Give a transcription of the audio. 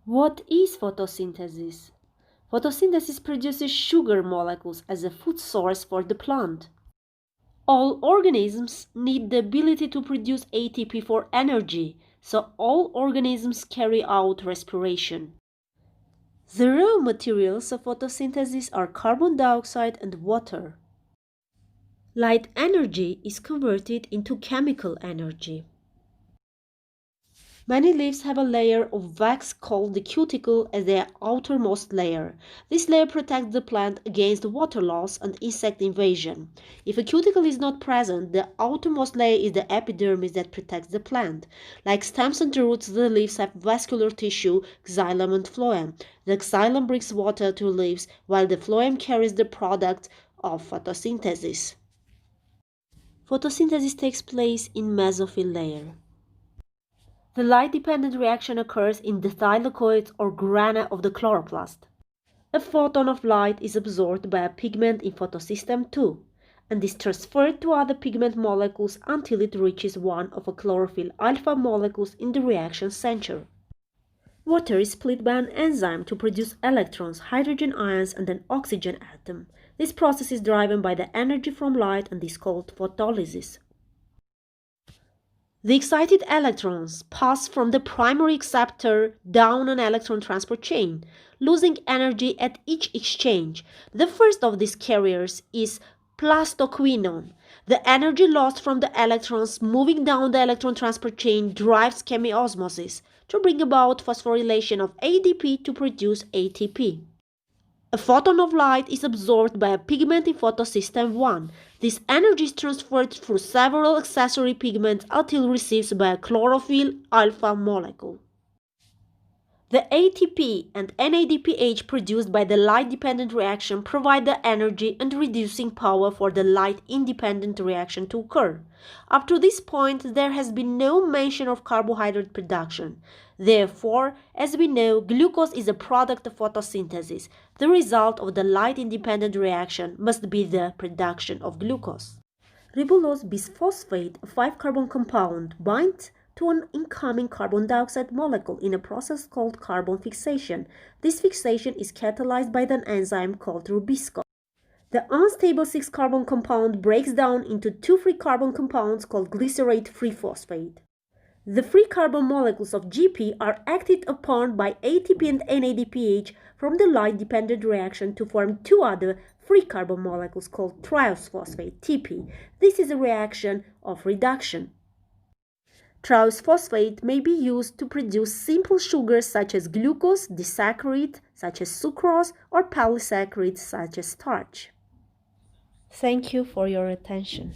What is photosynthesis? Photosynthesis produces sugar molecules as a food source for the plant. All organisms need the ability to produce ATP for energy, so all organisms carry out respiration. The raw materials of photosynthesis are carbon dioxide and water. Light energy is converted into chemical energy. Many leaves have a layer of wax called the cuticle as their outermost layer. This layer protects the plant against water loss and insect invasion. If a cuticle is not present, the outermost layer is the epidermis that protects the plant. Like stems and roots, the leaves have vascular tissue, xylem and phloem. The xylem brings water to leaves, while the phloem carries the product of photosynthesis. Photosynthesis takes place in mesophyll layer. The light-dependent reaction occurs in the thylakoids or grana of the chloroplast. A photon of light is absorbed by a pigment in photosystem II and is transferred to other pigment molecules until it reaches one of a chlorophyll alpha molecules in the reaction center. Water is split by an enzyme to produce electrons, hydrogen ions, and an oxygen atom. This process is driven by the energy from light and is called photolysis. The excited electrons pass from the primary acceptor down an electron transport chain, losing energy at each exchange. The first of these carriers is plastoquinone. The energy lost from the electrons moving down the electron transport chain drives chemiosmosis to bring about phosphorylation of ADP to produce ATP. A photon of light is absorbed by a pigment in photosystem I. This energy is transferred through several accessory pigments until received by a chlorophyll alpha molecule. The ATP and NADPH produced by the light-dependent reaction provide the energy and reducing power for the light-independent reaction to occur. Up to this point, there has been no mention of carbohydrate production. Therefore, as we know, glucose is a product of photosynthesis. The result of the light-independent reaction must be the production of glucose. Ribulose bisphosphate, a 5-carbon compound, binds to an incoming carbon dioxide molecule in a process called carbon fixation. This fixation is catalyzed by an enzyme called rubisco. The unstable 6-carbon compound breaks down into 2 free carbon compounds called glycerate free phosphate. The free carbon molecules of GP are acted upon by ATP and NADPH from the light-dependent reaction to form 2 other free carbon molecules called triose phosphate, TP. This is a reaction of reduction. Triose phosphate may be used to produce simple sugars such as glucose, disaccharide such as sucrose, or polysaccharides such as starch. Thank you for your attention.